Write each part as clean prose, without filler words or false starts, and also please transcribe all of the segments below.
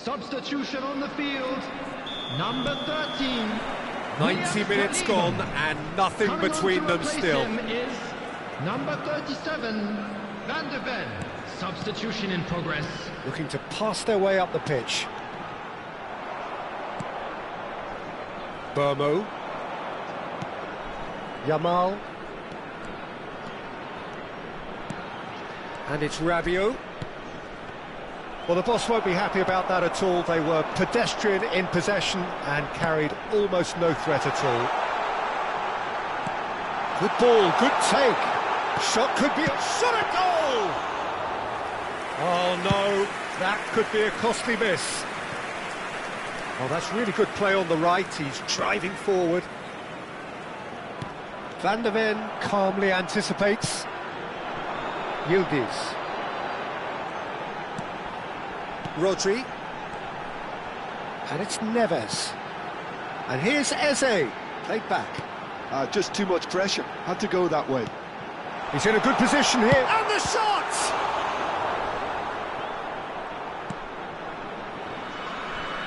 Substitution on the field. Number 13. 90 minutes gone and nothing between them still. Is number 37, Van de Ven. Substitution in progress. Looking to pass their way up the pitch. Burmo. Yamal. And it's Rabiot. Well, the boss won't be happy about that at all. They were pedestrian in possession and carried almost no threat at all. Good ball, good take. Shot could be a shot at goal! Oh no, that could be a costly miss. Oh, that's really good play on the right. He's driving forward. Van de Ven calmly anticipates. Yildiz. Rodri. And it's Neves. And here's Eze, played back. Just too much pressure, had to go that way. He's in a good position here. And the shot!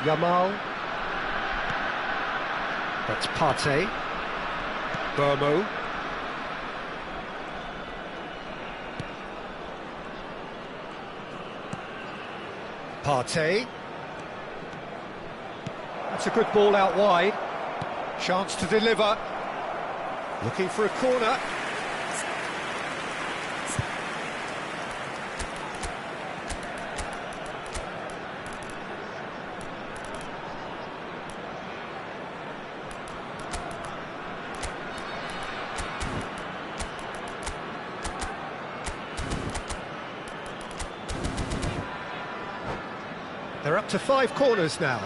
Yamal. That's Partey. Burmo. Partey. That's a good ball out wide. Chance to deliver. Looking for a corner. They're up to 5 corners now.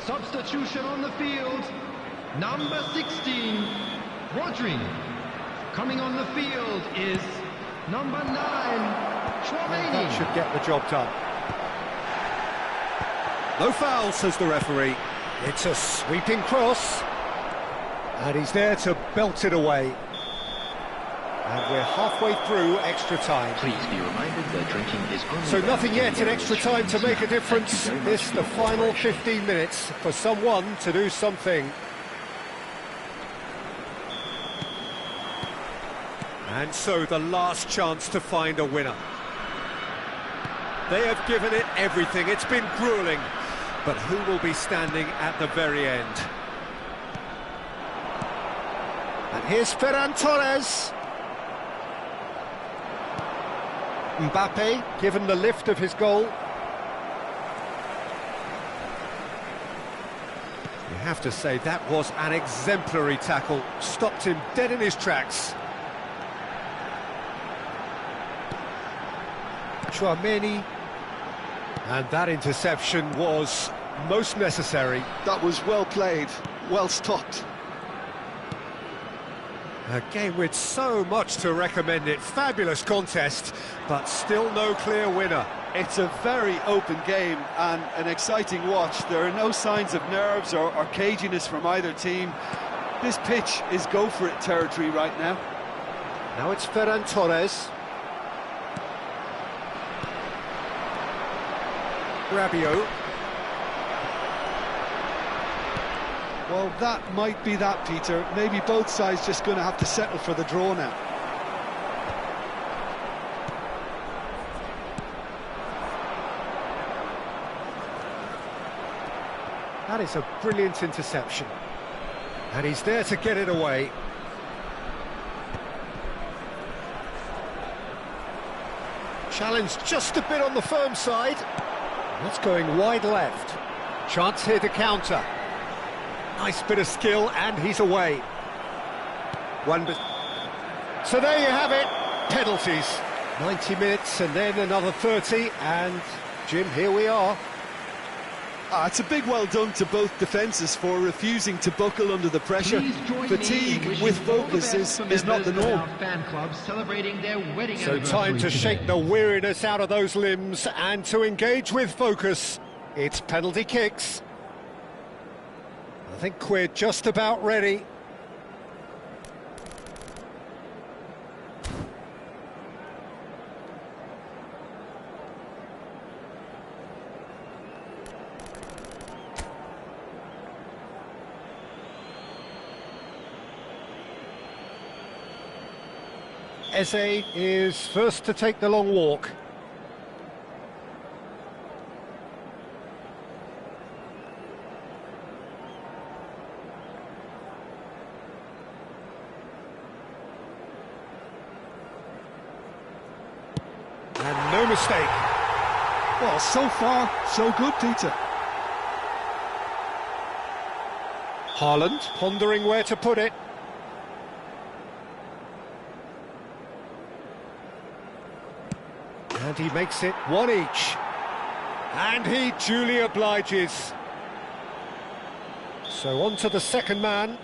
Substitution on the field. Number 16, Rodri. Coming on the field is number 9, Chouameni. That should get the job done. No foul, says the referee. It's a sweeping cross. And he's there to belt it away. And we're halfway through extra time. Please be reminded that drinking is only... So nothing yet in extra time to make a difference. This the final 15 minutes for someone to do something. And so the last chance to find a winner. They have given it everything. It's been gruelling. But who will be standing at the very end? And here's Ferran Torres. Mbappe, given the lift of his goal. You have to say that was an exemplary tackle. Stopped him dead in his tracks. Chouameni. And that interception was most necessary. That was well played, well stopped. A game with so much to recommend it. Fabulous contest, but still no clear winner. It's a very open game and an exciting watch. There are no signs of nerves or caginess from either team. This pitch is go-for-it territory right now. Now it's Ferran Torres. Rabiot. Well, that might be that, Peter. Maybe both sides just going to have to settle for the draw now. That is a brilliant interception. And he's there to get it away. Challenge just a bit on the firm side. That's going wide left. Chance here to counter. Nice bit of skill, and he's away. So there you have it, penalties. 90 minutes and then another 30, and Jim, here we are. It's a big well done to both defences for refusing to buckle under the pressure. Fatigue with focus is not the norm. So time to shake the weariness out of those limbs and to engage with focus. It's penalty kicks. I think we're just about ready. Eze is first to take the long walk. And no mistake. Well, so far, so good, Peter. Haaland pondering where to put it. And he makes it one each. And he duly obliges. So on to the second man.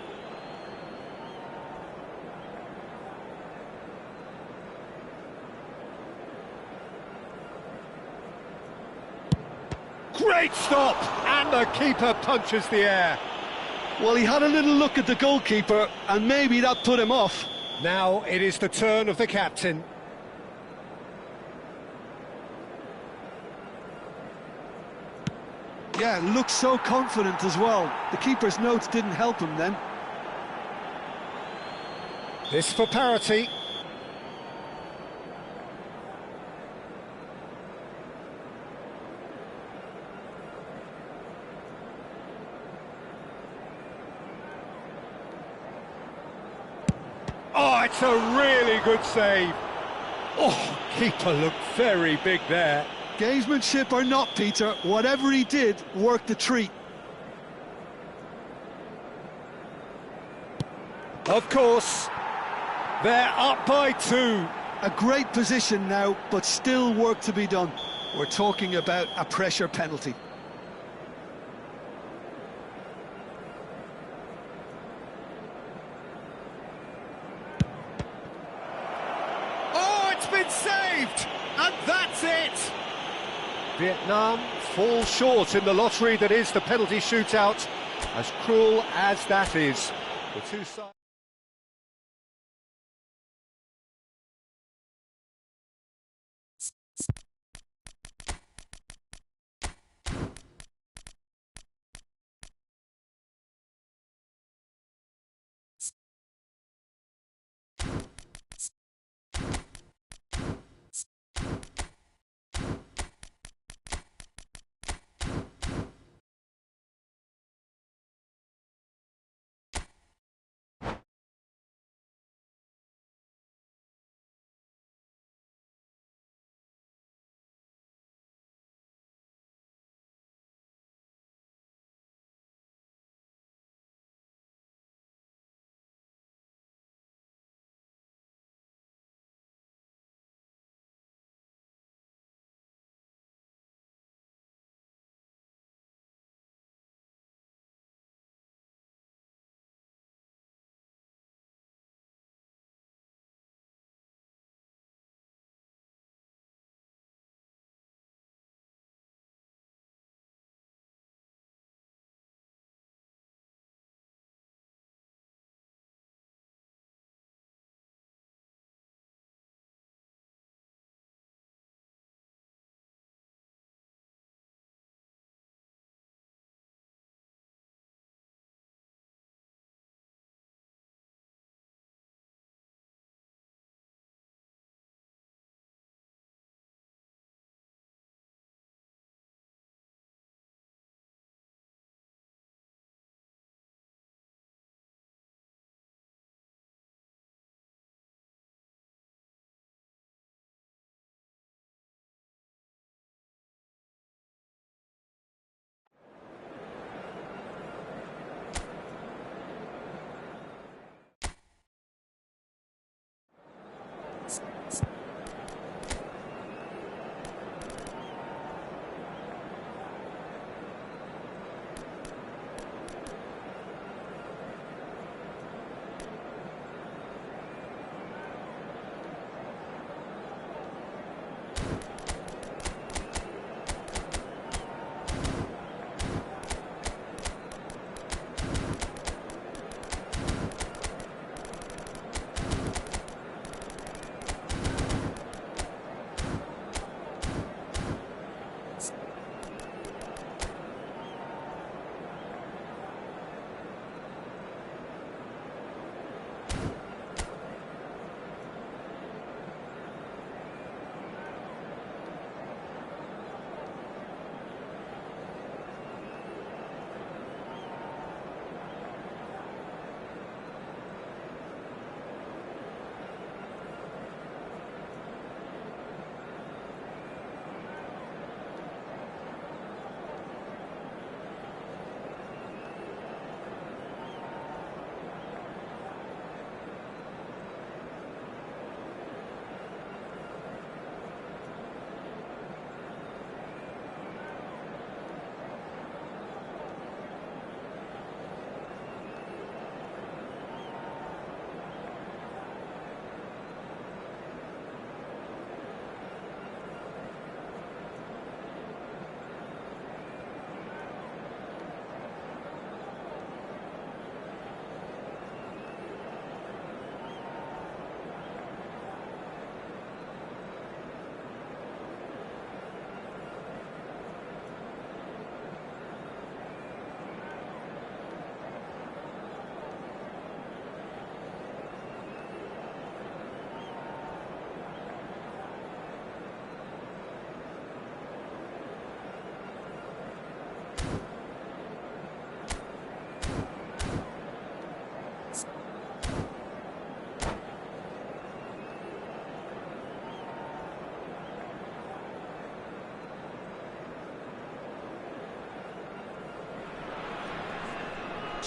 Great stop! And the keeper punches the air. Well, he had a little look at the goalkeeper, and maybe that put him off. Now it is the turn of the captain. Yeah, looks so confident as well. The keeper's notes didn't help him then. This for parity. Oh, it's a really good save. Oh, keeper looked very big there. Gamesmanship or not, Peter, whatever he did worked a treat. Of course, they're up by 2. A great position now, but still work to be done. We're talking about a pressure penalty. Oh, it's been saved! And that's it! Vietnam fall short in the lottery that is the penalty shootout, as cruel as that is. The two sides...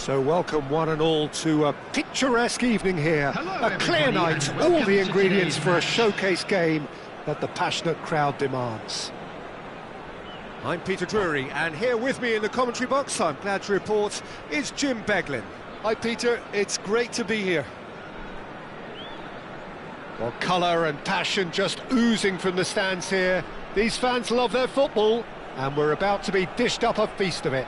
So welcome one and all to a picturesque evening here. Hello, A clear everybody, night, and all welcome the to ingredients today's for a match. showcase game that the passionate crowd demands. I'm Peter Drury, and here with me in the commentary box, I'm glad to report, is Jim Beglin. Hi Peter, it's great to be here. Well, colour and passion just oozing from the stands here. These fans love their football, and we're about to be dished up a feast of it.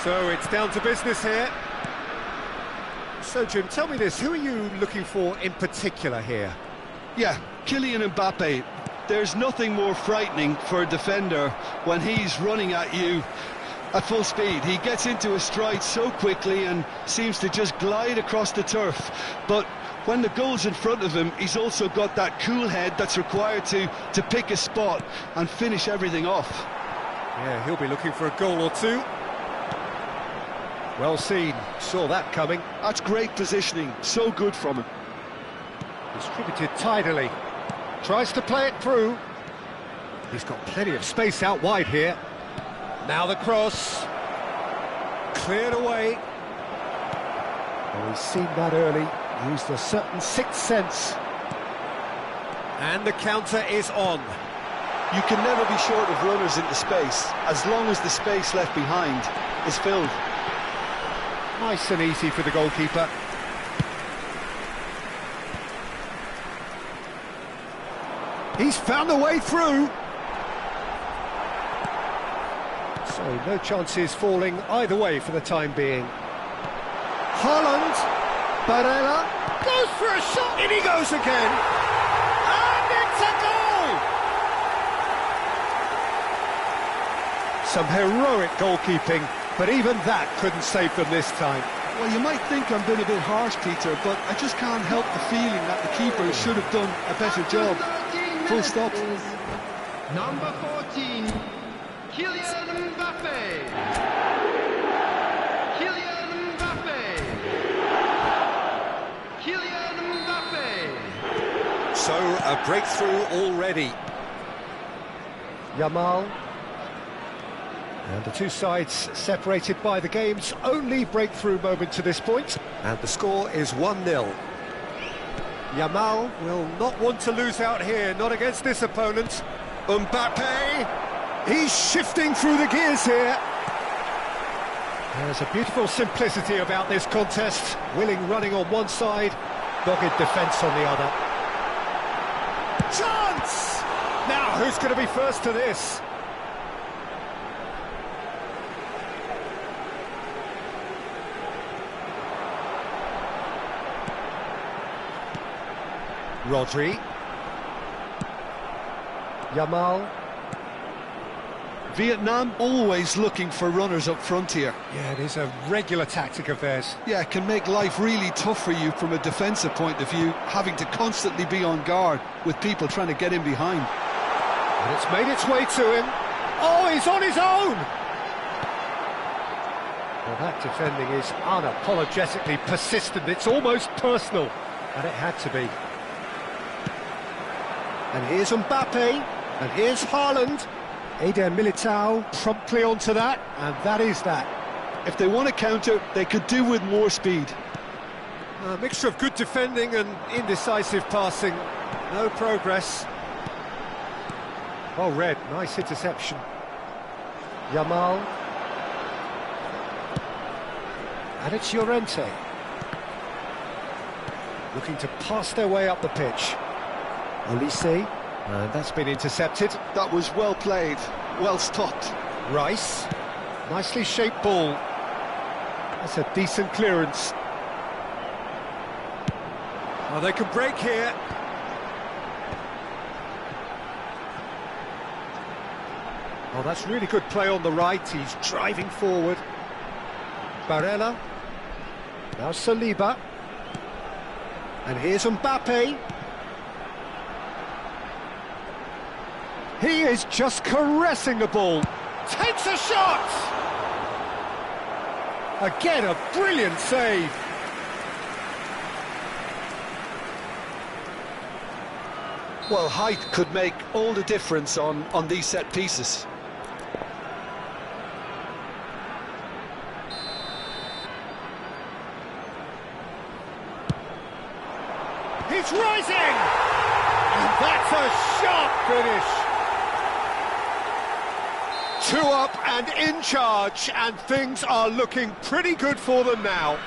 So it's down to business here. So Jim, tell me this, who are you looking for in particular here? Yeah, Kylian Mbappe. There's nothing more frightening for a defender when he's running at you at full speed. He gets into a stride so quickly and seems to just glide across the turf. But when the goal's in front of him, he's also got that cool head that's required to pick a spot and finish everything off. Yeah, he'll be looking for a goal or two. Well seen, saw that coming. That's great positioning, so good from him. Distributed tidily. Tries to play it through. He's got plenty of space out wide here. Now the cross. Cleared away. Oh, he's seen that early. Used a certain sixth sense. And the counter is on. You can never be short of runners into space, as long as the space left behind is filled. Nice and easy for the goalkeeper. He's found a way through. So no chances falling either way for the time being. Haaland, Barella, goes for a shot, in he goes again. And it's a goal! Some heroic goalkeeping, but even that couldn't save them this time. Well, you might think I'm being a bit harsh, Peter, but I just can't help the feeling that the keeper should have done a better job. Full stop. Number 14, Kylian Mbappe. Kylian Mbappe. Kylian Mbappe. So, a breakthrough already. Yamal. And the two sides separated by the game's only breakthrough moment to this point. And the score is 1-0. Yamal will not want to lose out here, not against this opponent. Mbappe, he's shifting through the gears here. There's a beautiful simplicity about this contest. Willing running on one side, dogged defence on the other. Chance! Now, who's going to be first to this? Rodri. Yamal. Vietnam always looking for runners up front here. Yeah, it is a regular tactic of theirs. Yeah, it can make life really tough for you from a defensive point of view, having to constantly be on guard with people trying to get in behind. And it's made its way to him. Oh, he's on his own! Well, that defending is unapologetically persistent. It's almost personal. And it had to be. And here's Mbappe, and here's Haaland. Eder Militao promptly onto that, and that is that. If they want to counter, they could do with more speed. A mixture of good defending and indecisive passing. No progress. Well read, nice interception. Yamal. And it's Llorente. Looking to pass their way up the pitch. Olise, and that's been intercepted. That was well played, well stopped. Rice. Nicely shaped ball. That's a decent clearance. Oh, they can break here. Oh, that's really good play on the right. He's driving forward. Barella. Now Saliba. And here's Mbappe. He is just caressing the ball. Takes a shot! Again, a brilliant save. Well, height could make all the difference on these set pieces. He's rising! And that's a sharp finish. 2 up and in charge, and things are looking pretty good for them now.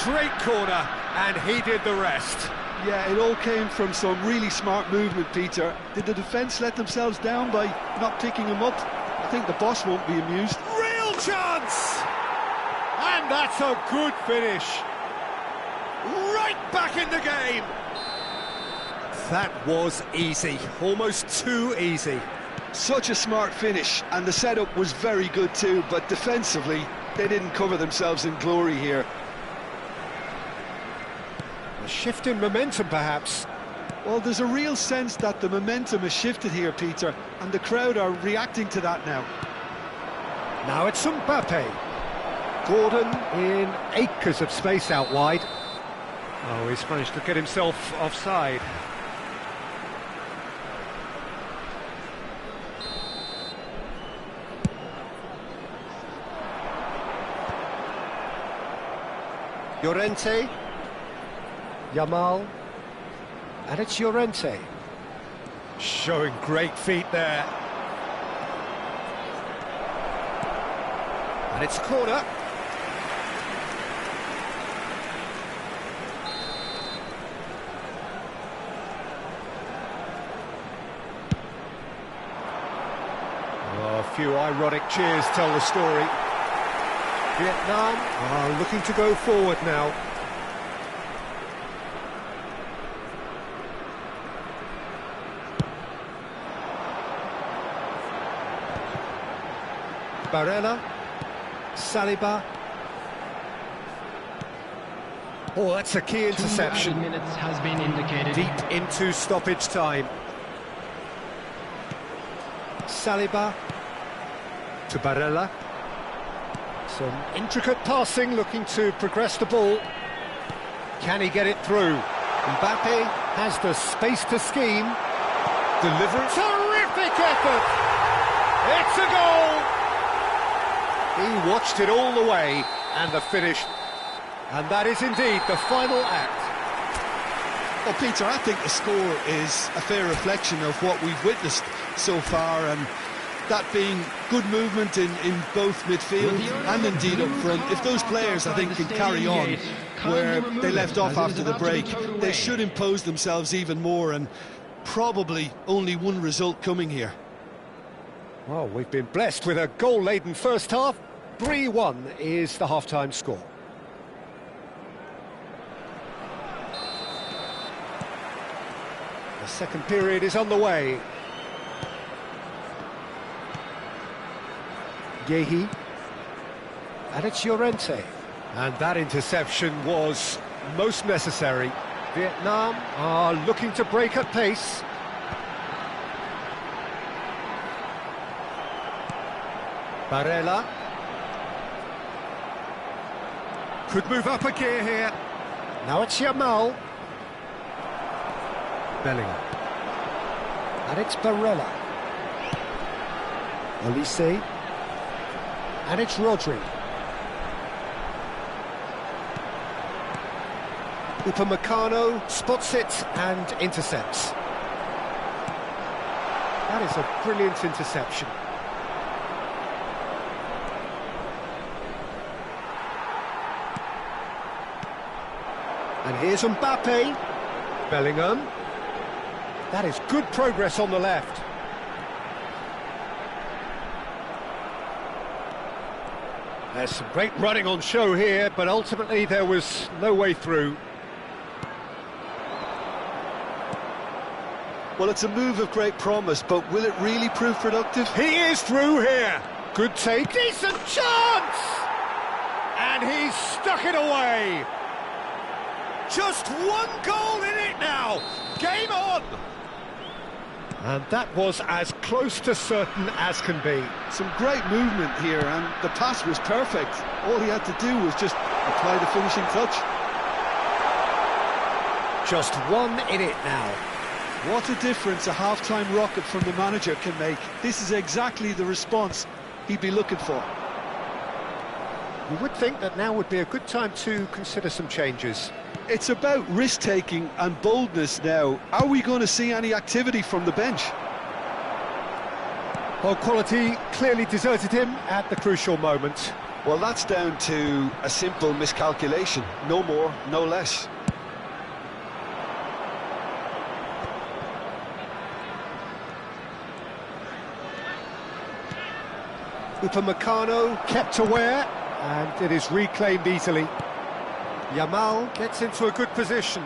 Great corner, and he did the rest. Yeah, it all came from some really smart movement, Peter. Did the defence let themselves down by not picking him up? I think the boss won't be amused. Real chance! And that's a good finish. Right back in the game. That was easy, almost too easy. Such a smart finish, and the setup was very good too, but defensively, they didn't cover themselves in glory here. A shift in momentum, perhaps. Well, there's a real sense that the momentum has shifted here, Peter, and the crowd are reacting to that now. Now it's Mbappe. Gordon in acres of space out wide. Oh, he's managed to get himself offside. Llorente. Yamal. And it's Llorente. Showing great feet there. And it's a corner. Oh, a few ironic cheers tell the story. Vietnam are looking to go forward now. Barella, Saliba. Oh, that's a key interception. 2 minutes has been indicated. Deep into stoppage time. Saliba to Barella. Some intricate passing, looking to progress the ball. Can he get it through? Mbappe has the space to scheme. Delivery. Terrific effort! It's a goal! He watched it all the way, and the finish. And that is indeed the final act. Well, Peter, I think the score is a fair reflection of what we've witnessed so far, and that being good movement in both midfield and indeed up front. If those players, I think, can carry on where they left off after the break, they should impose themselves even more, and probably only one result coming here. Well, we've been blessed with a goal-laden first half. 3-1 is the half-time score. The second period is on the way. Yehi. And it's Llorente. And that interception was most necessary. Vietnam are looking to break at pace. Barella. Could move up a gear here. Now it's Yamal. Bellingham. And it's Barella. Olise. And it's Rodri. Upamecano spots it and intercepts. That is a brilliant interception. And here's Mbappe. Bellingham. That is good progress on the left. There's some great running on show here, but ultimately there was no way through. Well, it's a move of great promise, but will it really prove productive? He is through here. Good take. Decent chance! And he's stuck it away. Just one goal in it now. Game on! And that was as close to certain as can be. Some great movement here, and the pass was perfect. All he had to do was just apply the finishing touch. Just one in it now. What a difference a half-time rocket from the manager can make. This is exactly the response he'd be looking for. You would think that now would be a good time to consider some changes. It's about risk-taking and boldness now. Are we going to see any activity from the bench? Well, quality clearly deserted him at the crucial moment. Well, that's down to a simple miscalculation. No more, no less. Upamecano kept aware, and it is reclaimed easily. Yamal gets into a good position,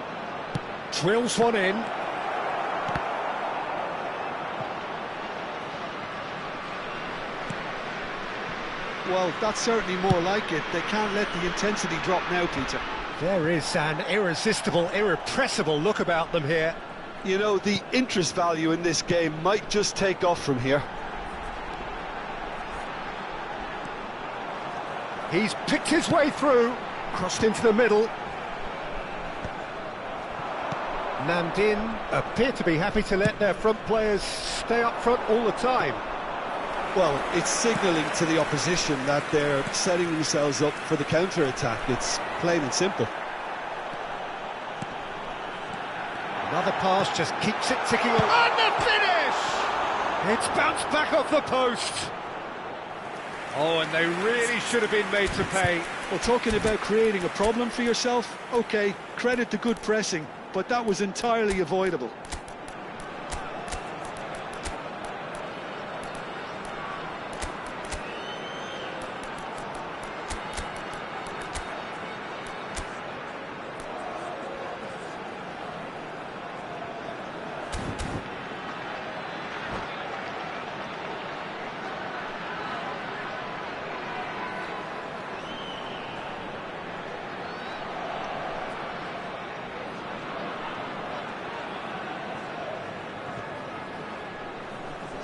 drills one in. Well, that's certainly more like it. They can't let the intensity drop now, Peter. There is an irresistible, irrepressible look about them here. You know, the interest value in this game might just take off from here. He's picked his way through, crossed into the middle. Namdin appear to be happy to let their front players stay up front all the time. Well, it's signalling to the opposition that they're setting themselves up for the counter-attack. It's plain and simple. Another pass just keeps it ticking on. And the finish! It's bounced back off the post. Oh, and they really should have been made to pay. Well, talking about creating a problem for yourself, OK, credit to good pressing, but that was entirely avoidable.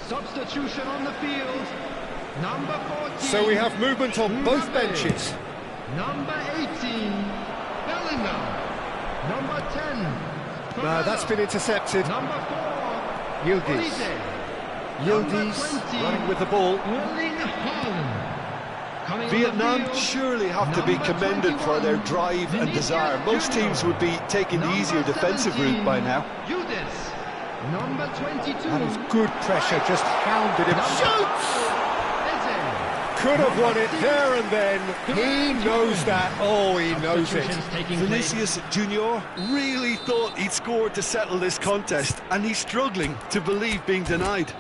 Substitution on the field. Number 14. So we have movement on both benches. Number 18, Bellingham. Number 10. No, that's been intercepted. Number 4, Yildiz. Yildiz running with the ball. Erling Haaland. Coming on the Vietnam field, surely have to be number commended for their 21, drive and Vinicius desire. Most Junior. teams would be taking the Number easier defensive 17, route by now. Yildiz. Number 22. That is good pressure, just hounded him. Shoots! Eze. Could have won it there and then. He knows that. Oh, he knows it. Substitutions taking place. Vinicius Junior really thought he'd scored to settle this contest, and he's struggling to believe being denied.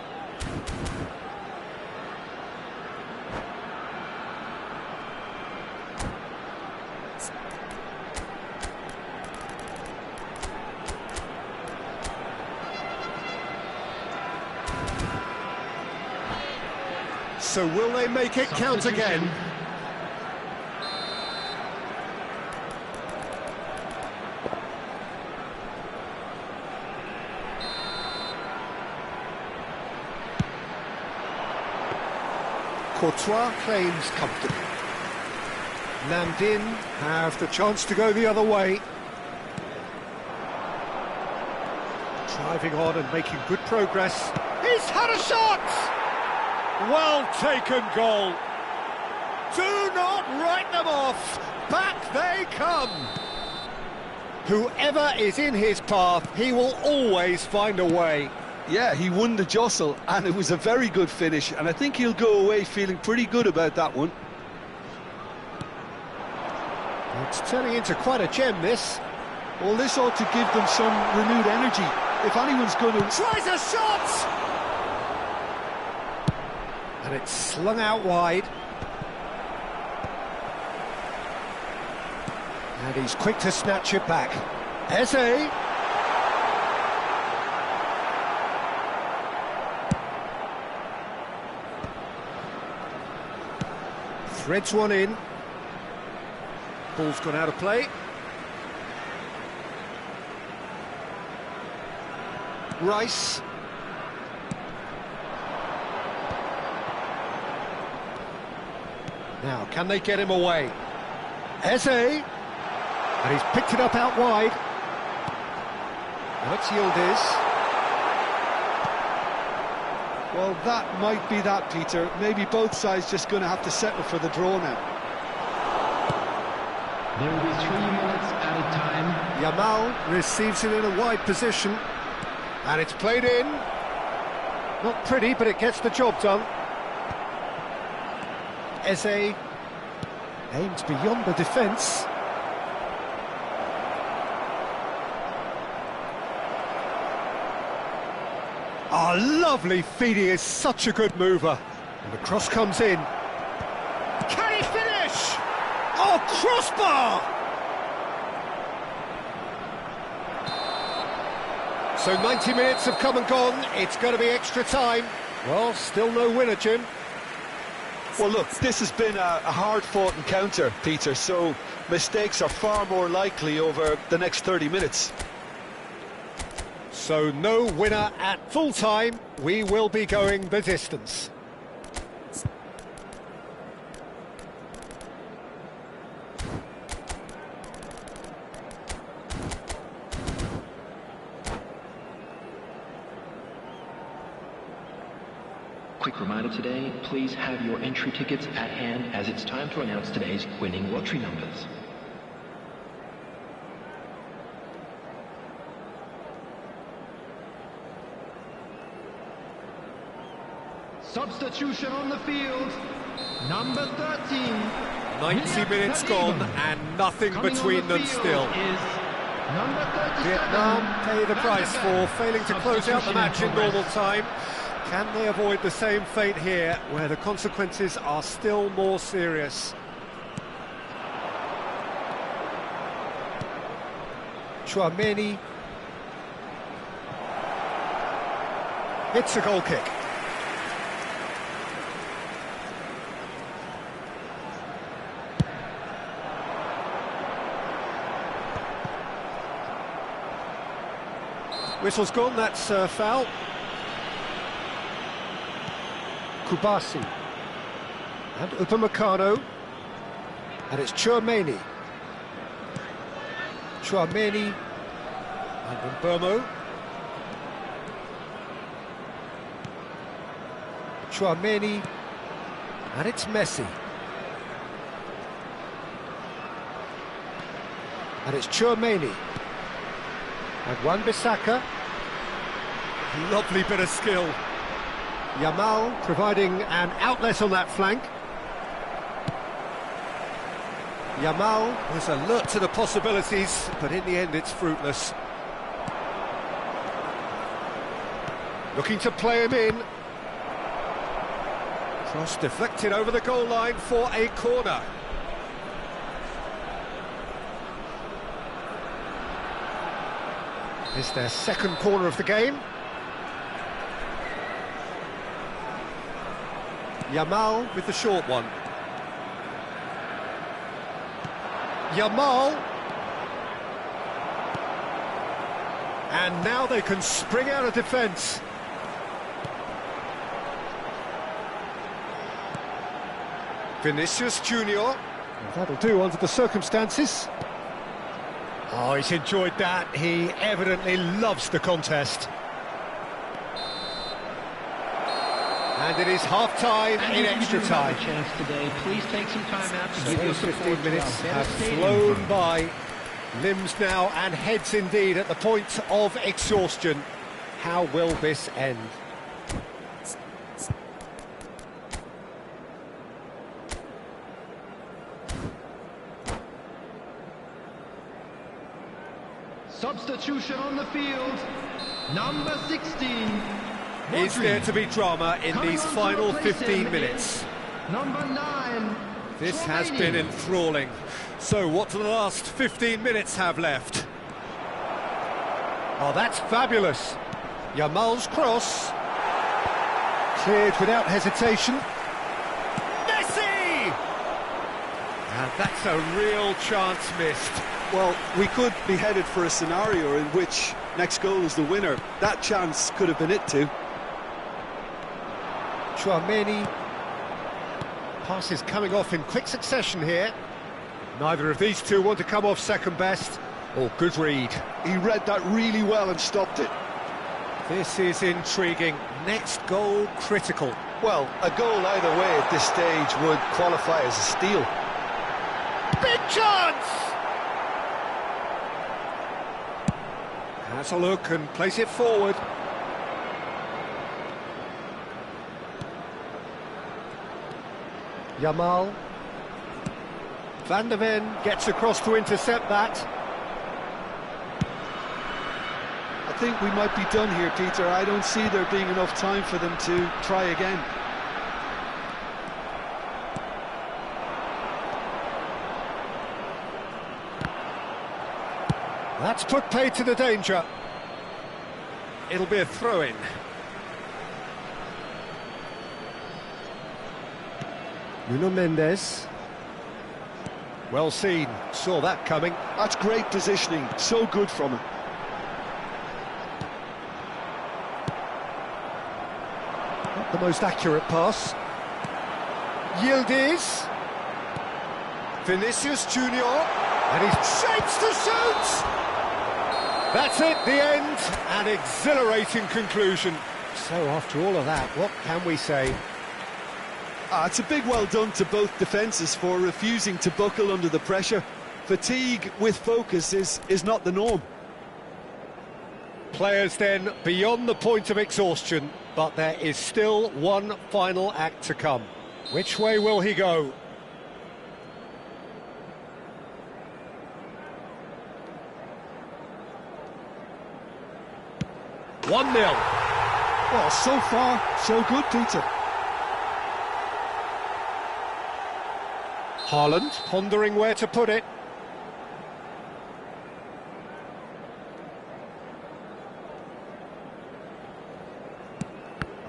So will they make it count again? Courtois claims comfortably. Namdin have the chance to go the other way. Driving on and making good progress. He's had a shot! Well taken goal. Do not write them off. Back they come. Whoever is in his path, he will always find a way. Yeah, he won the jostle, and it was a very good finish, and I think he'll go away feeling pretty good about that one. It's turning into quite a gem, this. Well, this ought to give them some renewed energy. If anyone's going to... Tries a shot! And it's slung out wide. And he's quick to snatch it back. Eze. Threads one in. Ball's gone out of play. Rice. Now, can they get him away? Eze. And he's picked it up out wide. Now it's Yildiz. Well, that might be that, Peter. Maybe both sides just going to have to settle for the draw now. There will be 3 minutes added time. Yamal receives it in a wide position. And it's played in. Not pretty, but it gets the job done. Eze aims beyond the defence. Oh, lovely feed. He is such a good mover. And the cross comes in. Can he finish? Oh, crossbar! So 90 minutes have come and gone. It's going to be extra time. Well, still no winner, Jim. Well, look, this has been a hard-fought encounter, Peter, so mistakes are far more likely over the next 30 minutes. So no winner at full time. We will be going the distance. Quick reminder today, please have your entry tickets at hand as it's time to announce today's winning lottery numbers. Substitution on the field. Number 13. 90 minutes gone and nothing between them still. Vietnam pay the price for failing to close out the match in normal time. Can they avoid the same fate here, where the consequences are still more serious? Chouameni hits a goal kick. Whistle's gone, that's foul. Kubasi and Upamecano, and it's Chouameni. Chouameni and Mbeumo. Chouameni, and it's Messi. And it's Chouameni. And Wan-Bissaka. Lovely bit of skill. Yamal providing an outlet on that flank. Yamal was alert to the possibilities, but in the end it's fruitless. Looking to play him in. Cross deflected over the goal line for a corner. It's their second corner of the game. Yamal with the short one. Yamal. And now they can spring out of defence. Vinicius Junior. That'll do under the circumstances. Oh, he's enjoyed that. He evidently loves the contest. And it is half-time in extra time. Today, please take some time out to So give your those 15 support minutes to our have devastating flown crew. by. Limbs now and heads indeed at the point of exhaustion. How will this end? Substitution on the field. Number 16. Is Rodri. there to be drama in Coming these on to final replace 15 him minutes? is Number 9. This has been enthralling. So what do the last 15 minutes have left? Oh, that's fabulous. Yamal's cross. Cleared without hesitation. Messi! And that's a real chance missed. Well, we could be headed for a scenario in which next goal is the winner. That chance could have been it too. Chouameni. Passes coming off in quick succession here. Neither of these two want to come off second best. Oh, good read. He read that really well and stopped it. This is intriguing. Next goal critical. Well, a goal either way at this stage would qualify as a steal. Big chance! Has a look and plays it forward. Yamal. Van de Ven gets across to intercept that. I think we might be done here, Peter. I don't see there being enough time for them to try again. That's put paid to the danger. It'll be a throw-in. Nuno Mendes. Well seen, saw that coming. That's great positioning, so good from him. Not the most accurate pass. Yildiz. Vinicius Junior. And he shapes to shoot! That's it, the end, an exhilarating conclusion. So after all of that, what can we say? It's a big well done to both defences for refusing to buckle under the pressure. Fatigue with focus is not the norm. Players then beyond the point of exhaustion, but there is still one final act to come. Which way will he go? One 0. Well, so far, so good, Peter. Haaland pondering where to put it.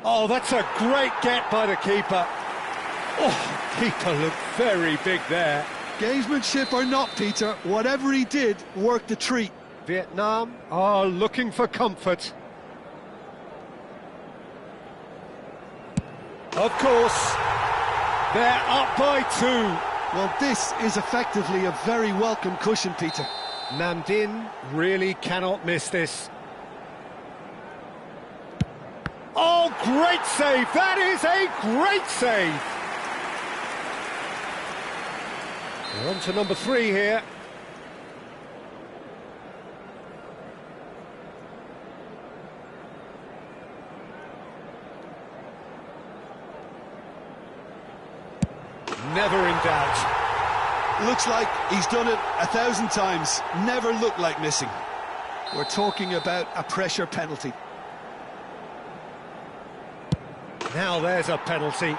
Oh, that's a great get by the keeper. Oh, keeper looked very big there. Gamesmanship or not, Peter, whatever he did worked a treat. Vietnam are looking for comfort. Of course, they're up by 2. Well, this is effectively a very welcome cushion, Peter. Nam Dinh really cannot miss this. Oh, great save! That is a great save! We're on to number 3 here. Never in doubt. Looks like he's done it 1,000 times. Never looked like missing. We're talking about a pressure penalty. Now there's a penalty.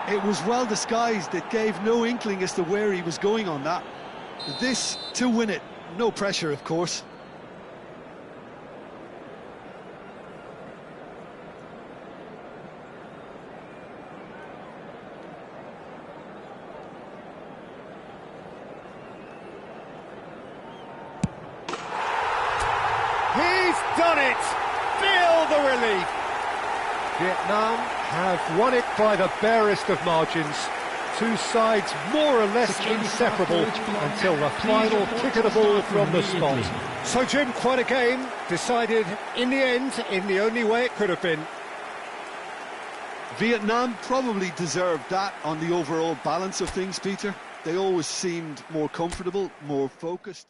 It was well disguised. It gave no inkling as to where he was going on that. This to win it. No pressure, of course. He's done it! Feel the relief! Vietnam have won it by the barest of margins. Two sides more or less inseparable until the final kick of the ball from the spot. So, Jim, quite a game. Decided in the end in the only way it could have been. Vietnam probably deserved that on the overall balance of things, Peter. They always seemed more comfortable, more focused.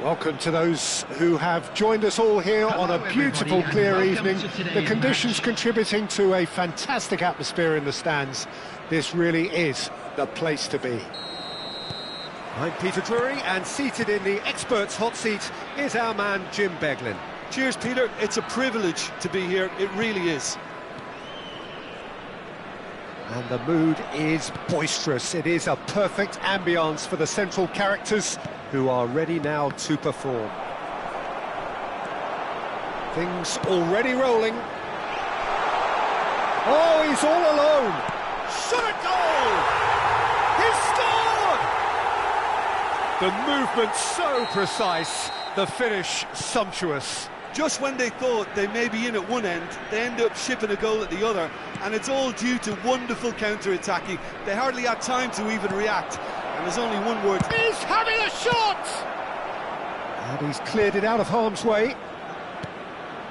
Welcome to those who have joined us all here on a beautiful, everybody, clear and evening. welcome to The today's conditions match. contributing to a fantastic atmosphere in the stands. This really is the place to be. I'm Peter Drury, and seated in the experts' hot seat is our man Jim Beglin. Cheers, Peter. It's a privilege to be here. It really is. And the mood is boisterous. It is a perfect ambience for the central characters who are ready now to perform. Things already rolling. Oh, he's all alone. Shot a goal! He scored! The movement so precise, the finish sumptuous. Just when they thought they may be in at one end, they end up shipping a goal at the other, and it's all due to wonderful counter-attacking. They hardly had time to even react, and there's only one word. He's having a shot! And he's cleared it out of harm's way.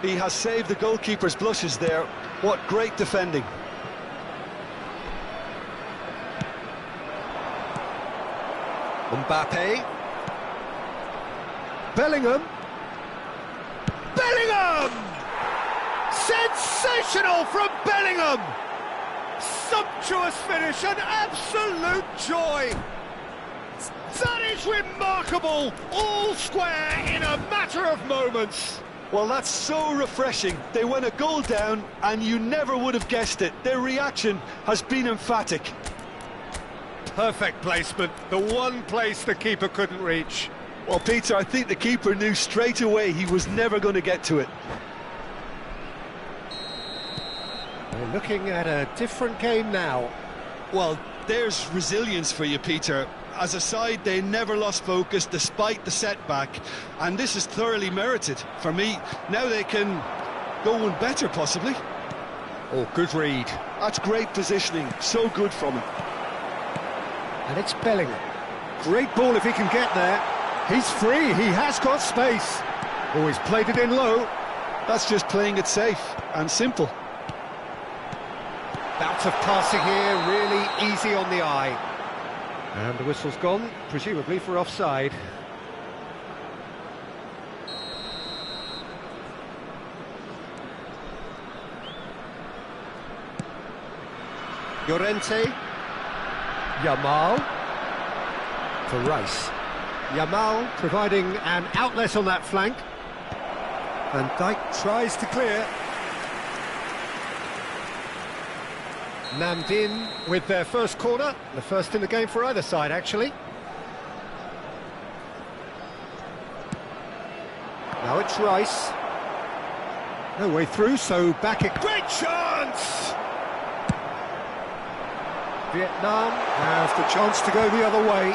He has saved the goalkeeper's blushes there. What great defending. Mbappe. Bellingham. Bellingham! Sensational from Bellingham! Sumptuous finish, an absolute joy! That is remarkable! All square in a matter of moments! Well, that's so refreshing. They went a goal down, and you never would have guessed it. Their reaction has been emphatic. Perfect placement, the one place the keeper couldn't reach. Well, Peter, I think the keeper knew straight away he was never going to get to it. We're looking at a different game now. Well, there's resilience for you, Peter. As a side, they never lost focus despite the setback, and this is thoroughly merited. For me, now they can go one better, possibly. Oh, good read. That's great positioning, so good from him. And it's Bellingham. Great ball if he can get there. He's free, he has got space. Oh, he's played it in low. That's just playing it safe and simple. Bout of passing here, really easy on the eye. And the whistle's gone, presumably for offside. Llorente. Yamal. For Rice. Yamal providing an outlet on that flank. Van Dijk tries to clear. Namdin with their first corner, the first in the game for either side, actually. Now it's Rice. No way through, so back it. Great chance! Vietnam has the chance to go the other way.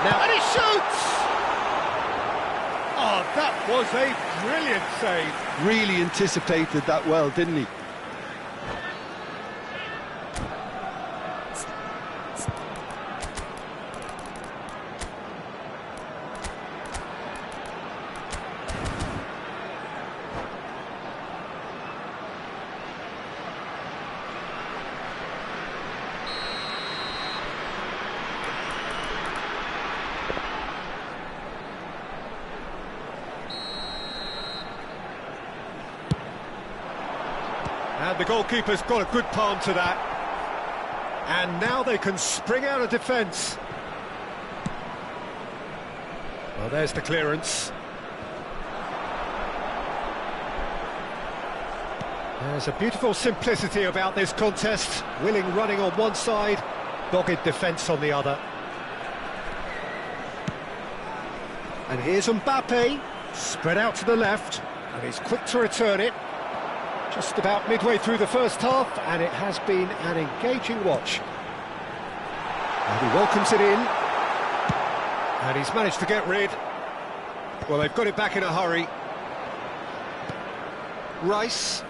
Now, and he shoots! Oh, that was a brilliant save. Really anticipated that well, didn't he? And the goalkeeper's got a good palm to that. And now they can spring out of defence. Well, there's the clearance. There's a beautiful simplicity about this contest. Willing running on one side, dogged defence on the other. And here's Mbappe, spread out to the left, and he's quick to return it. Just about midway through the first half, and it has been an engaging watch. And he welcomes it in, and he's managed to get rid. Well, they've got it back in a hurry. Rice.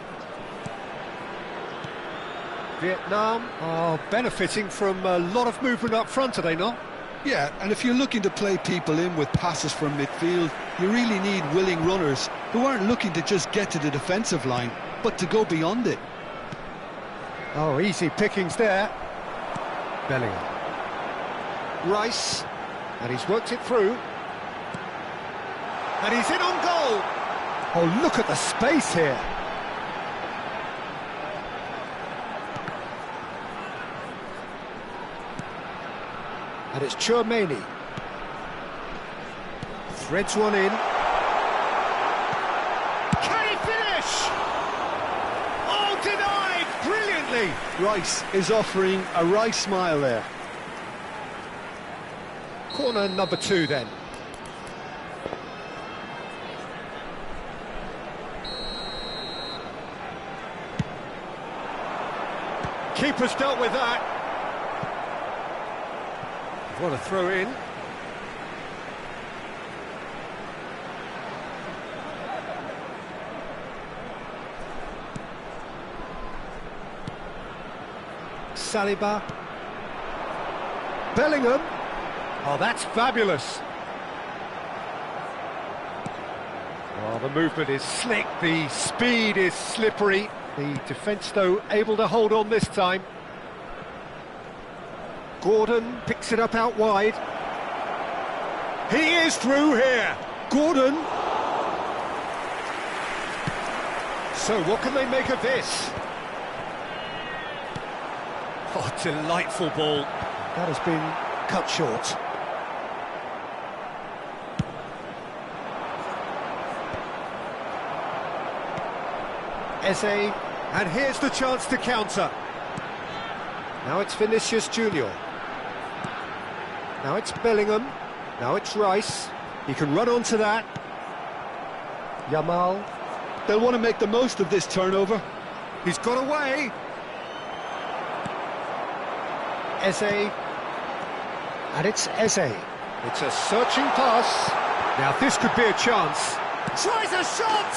Vietnam are benefiting from a lot of movement up front, are they not? Yeah, and if you're looking to play people in with passes from midfield, you really need willing runners who aren't looking to just get to the defensive line, but to go beyond it. Oh, easy pickings there. Bellingham. Rice, and he's worked it through. And he's in on goal! Oh, look at the space here. And it's Tchouaméni. Threads one in. Can he finish? Oh, denied! Brilliantly! Rice is offering a Rice smile there. Corner number 2 then. Keeper's dealt with that. What a throw in. Saliba. Bellingham. Oh, that's fabulous. Oh, the movement is slick, the speed is slippery. The defence, though, able to hold on this time. Gordon picks it up out wide. He is through here. Gordon. So what can they make of this? Oh, delightful ball. That has been cut short. Eze, and here's the chance to counter. Now it's Vinicius Junior. Now it's Bellingham. Now it's Rice. He can run onto that. Yamal. They'll want to make the most of this turnover. He's got away. Eze. And it's Eze. It's a searching pass. Now this could be a chance. Tries a shot!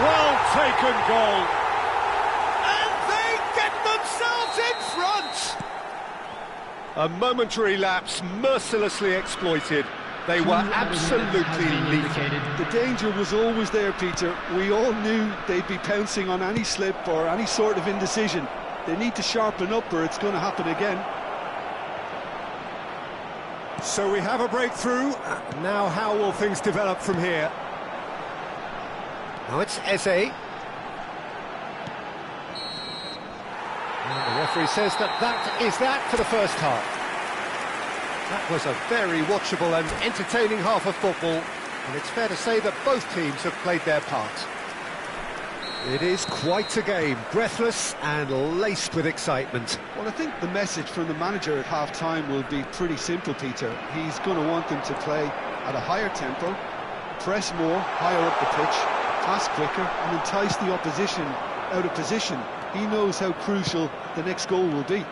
Well taken goal. And they get themselves in front. A momentary lapse, mercilessly exploited. They were absolutely lethal. The danger was always there, Peter. We all knew they'd be pouncing on any slip or any sort of indecision. They need to sharpen up or it's going to happen again. So we have a breakthrough. Now how will things develop from here? Now it's Eze. And the referee says that is that for the first half. That was a very watchable and entertaining half of football, and it's fair to say that both teams have played their part. It is quite a game, breathless and laced with excitement. Well, I think the message from the manager at half-time will be pretty simple, Peter. He's going to want them to play at a higher tempo, press more, higher up the pitch, pass quicker and entice the opposition out of position. He knows how crucial the next goal will be.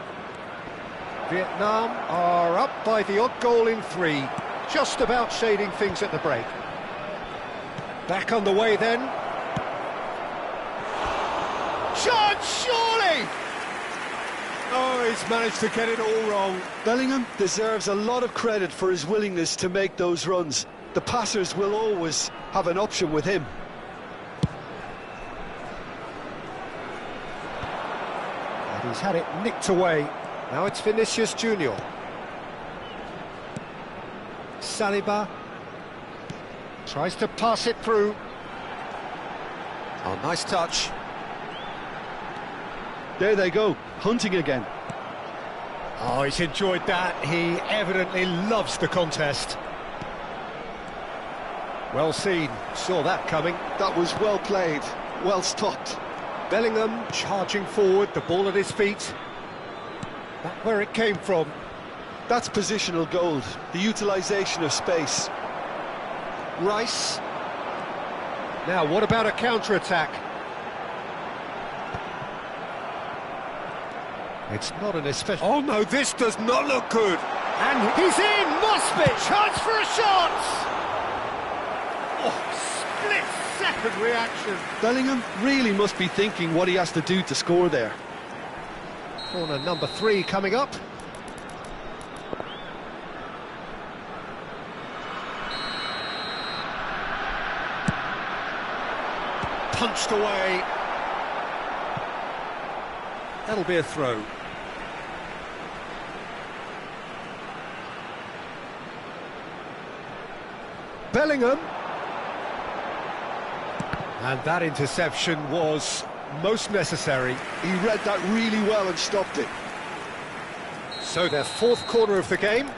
Vietnam are up by the odd goal in 3, just about shading things at the break. Back on the way then. Shot, surely! Oh, he's managed to get it all wrong. Bellingham deserves a lot of credit for his willingness to make those runs. The passers will always have an option with him. And he's had it nicked away. Now it's Vinicius Junior. Saliba tries to pass it through. Oh, nice touch. There they go, hunting again. Oh, he's enjoyed that. He evidently loves the contest. Well seen, saw that coming. That was well played, well stopped. Bellingham charging forward, the ball at his feet. Back where it came from. That's positional gold, the utilisation of space. Rice. Now, what about a counter-attack? It's not an especially... Oh no, this does not look good. And he's in! Mospic! Chance for a shot! Oh, split-second reaction. Bellingham really must be thinking what he has to do to score there. Corner number 3 coming up. Punched away. That'll be a throw. Bellingham. And that interception was most necessary. He read that really well and stopped it. So their 4th corner of the game.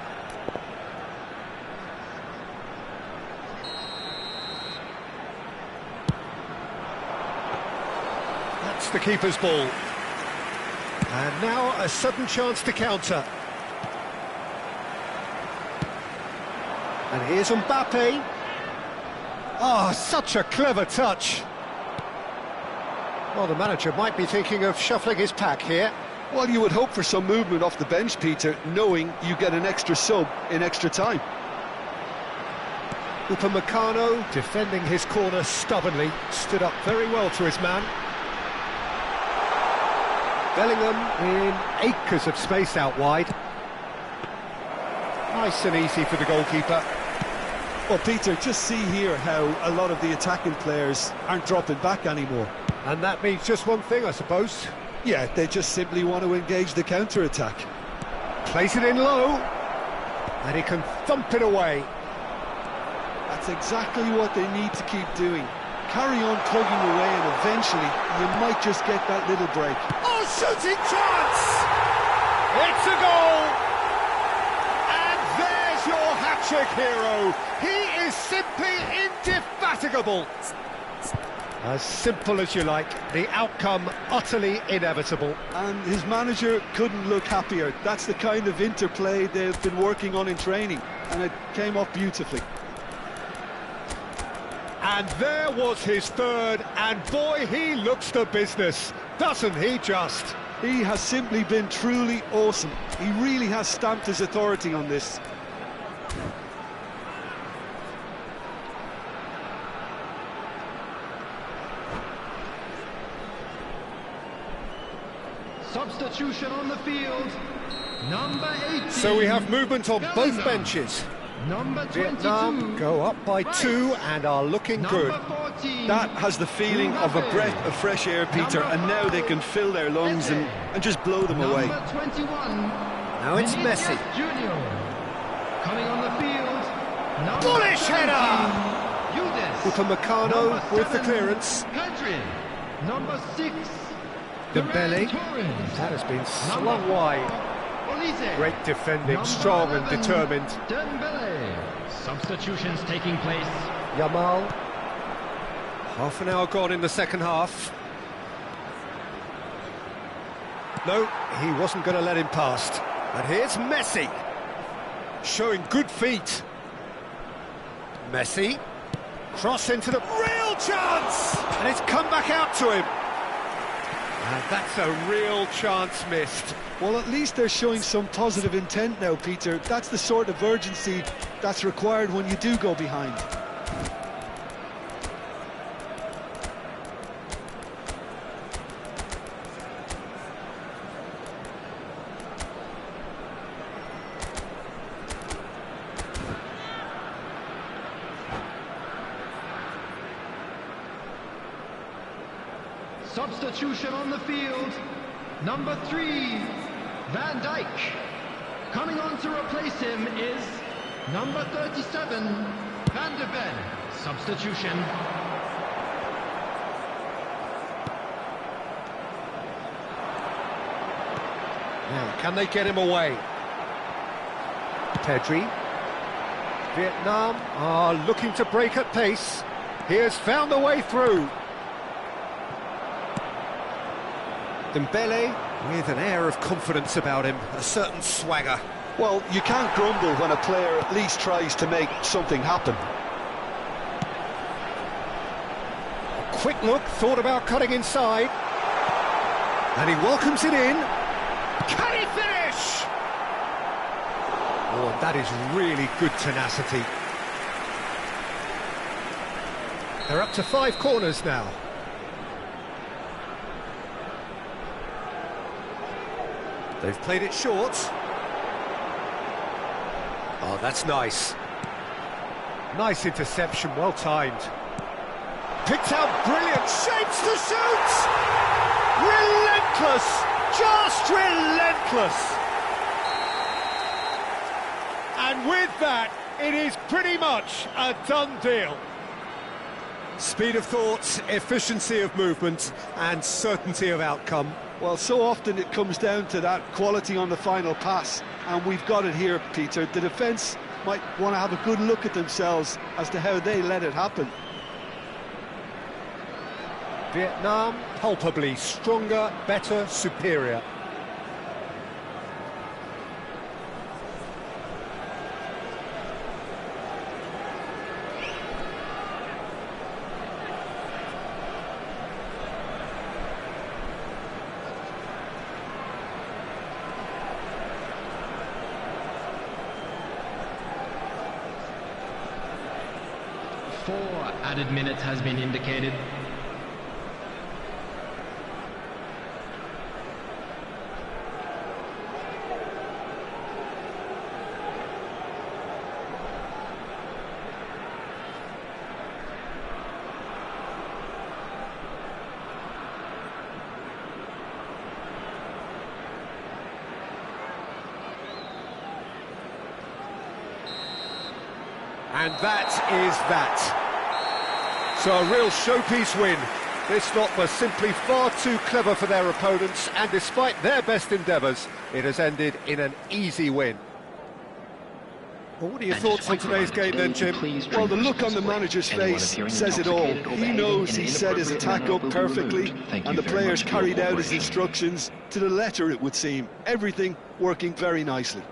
That's the keeper's ball. And now a sudden chance to counter. And here's Mbappe. Oh, such a clever touch. Well, the manager might be thinking of shuffling his pack here. Well, you would hope for some movement off the bench, Peter, knowing you get an extra sub in extra time. Upamecano defending his corner stubbornly, stood up very well to his man. Bellingham in acres of space out wide. Nice and easy for the goalkeeper. Well, Peter, just see here how a lot of the attacking players aren't dropping back anymore. And that means just one thing, I suppose. Yeah, they just simply want to engage the counter-attack. Plays it in low, and he can thump it away. That's exactly what they need to keep doing. Carry on plugging away, and eventually you might just get that little break. Oh, shooting chance! It's a goal! And there's your hat-trick hero. He is simply indefatigable. As simple as you like, the outcome utterly inevitable. And his manager couldn't look happier. That's the kind of interplay they've been working on in training, and it came off beautifully. And there was his 3rd, and boy, he looks the business, doesn't he just? He has simply been truly awesome. He really has stamped his authority on this. Substitution on the field. Number 18. So we have movement on both benches. Number 22. Vietnam go up by 2 and are looking good. Number 14. That has the feeling of a breath of fresh air, Peter, and now they can fill their lungs and just blow them away. Number 21. Now it's Messi. Junior. Coming on the field. Number Bullish 17, header! Yudes. Upamecano Number with the 7, clearance. Pedri. Number 6. Dembele. Torres. That has been slung wide. Olise. Great defending, Number strong 11, and determined. Dembele. Substitutions taking place. Yamal. Half an hour gone in the second half. No, he wasn't going to let him past. And here's Messi. Showing good feet. Messi. Cross into the real chance! And it's come back out to him. And that's a real chance missed. Well, at least they're showing some positive intent now, Peter. That's the sort of urgency that's required when you do go behind. Substitution on the field. Number 3, Van Dijk. Coming on to replace him is number 37, Van de Ven. Substitution. Can they get him away? Pedri. Vietnam are looking to break at pace. He has found the way through. Dembele with an air of confidence about him, a certain swagger. Well, you can't grumble when a player at least tries to make something happen. A quick look, thought about cutting inside. And he welcomes it in. Can he finish? Oh, that is really good tenacity. They're up to 5 corners now. They've played it short. Oh, that's nice. Nice interception, well timed. Picked out brilliant, shapes to shoot! Relentless! Just relentless! And with that, it is pretty much a done deal. Speed of thought, efficiency of movement, and certainty of outcome. Well, so often it comes down to that quality on the final pass, and we've got it here, Peter. The defence might want to have a good look at themselves as to how they let it happen. Vietnam, palpably stronger, better, superior. Four added minutes has been indicated. And that is that. So a real showpiece win. This lot was simply far too clever for their opponents, and despite their best endeavours, it has ended in an easy win. Well, what are your thoughts on today's game then, Jim? Well, the look on the manager's face says it all. He knows he set his attack up perfectly, and the players carried out his instructions to the letter, it would seem. Everything working very nicely.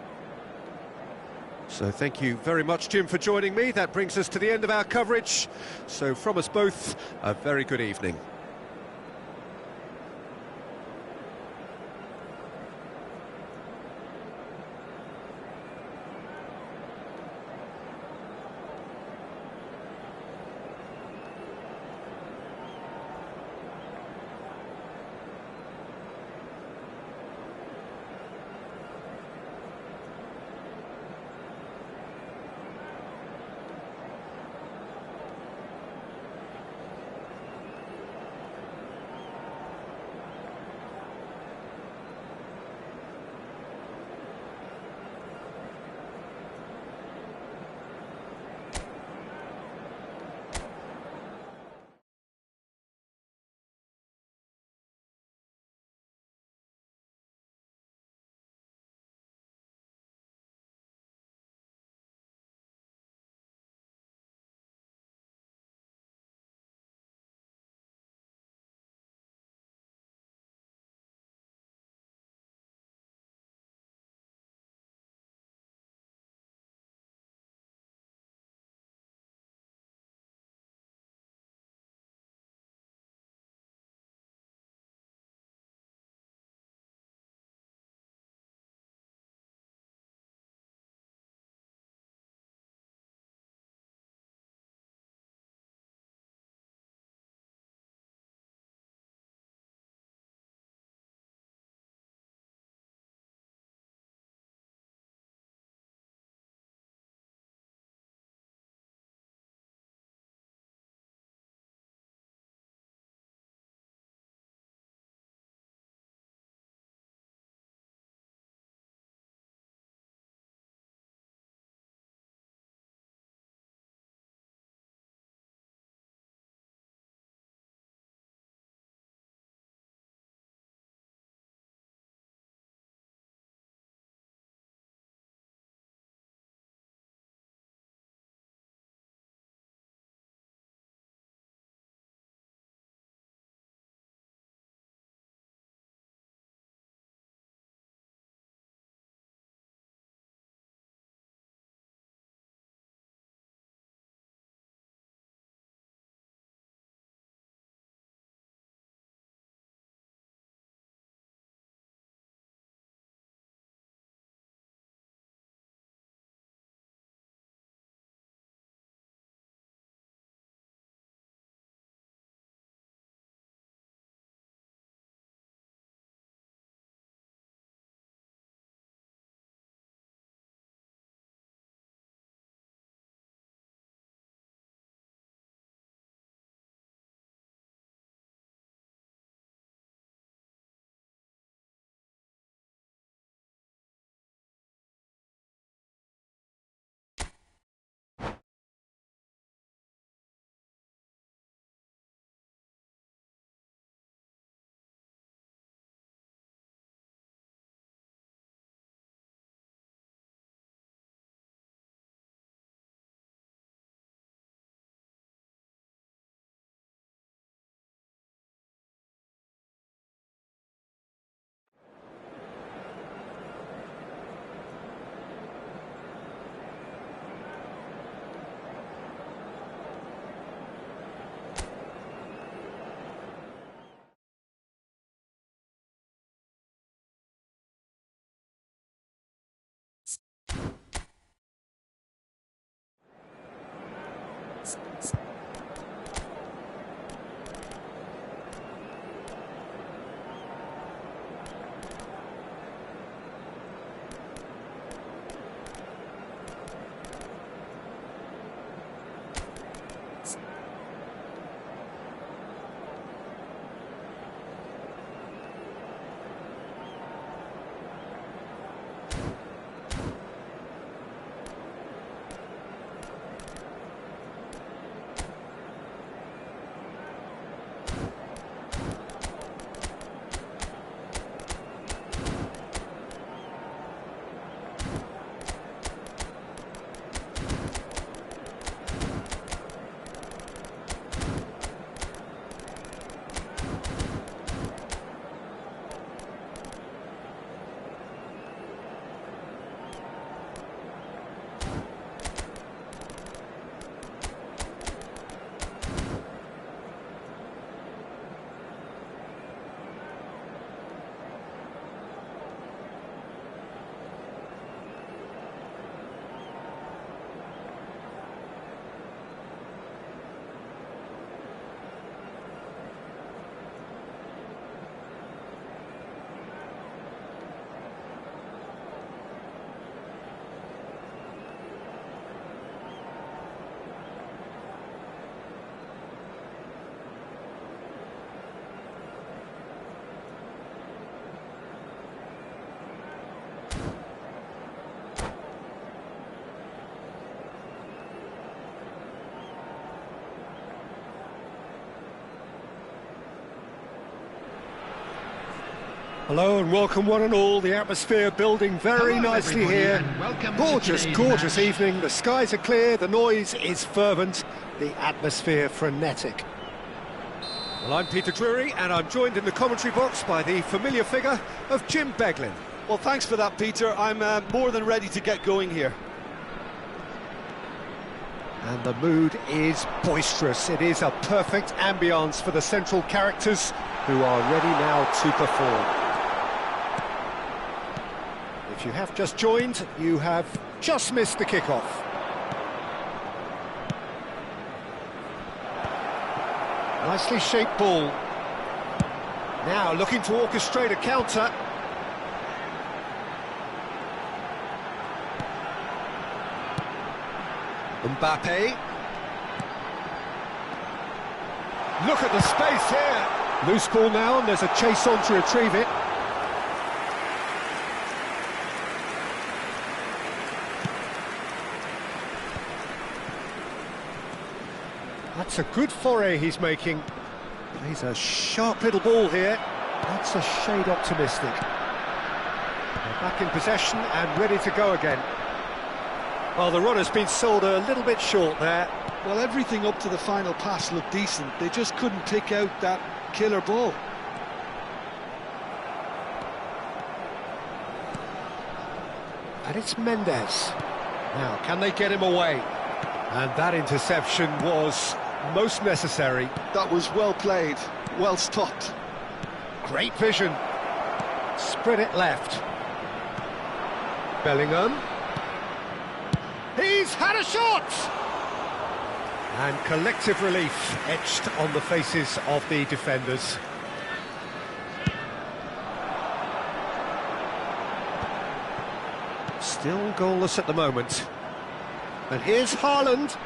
So thank you very much, Jim, for joining me. That brings us to the end of our coverage. So from us both, a very good evening. Hello and welcome one and all. The atmosphere building very Hello, nicely everybody, here. and welcome to Gorgeous, today's gorgeous match. evening. The skies are clear, the noise is fervent, the atmosphere frenetic. Well, I'm Peter Drury and I'm joined in the commentary box by the familiar figure of Jim Beglin. Well, thanks for that, Peter. I'm more than ready to get going here. And the mood is boisterous. It is a perfect ambience for the central characters who are ready now to perform. If you have just joined, you have just missed the kickoff. Nicely shaped ball. Now looking to orchestrate a counter. Mbappe. Look at the space here. Loose ball now, and there's a chase on to retrieve it. That's a good foray he's making. Plays a sharp little ball here. That's a shade optimistic. They're back in possession and ready to go again. Well, the runner's been sold a little bit short there. Well, everything up to the final pass looked decent. They just couldn't pick out that killer ball. And it's Mendes. Now, can they get him away? And that interception was most necessary. That was well played, well stopped. Great vision. Spread it left. Bellingham. He's had a shot! And collective relief etched on the faces of the defenders. Still goalless at the moment. And here's Haaland.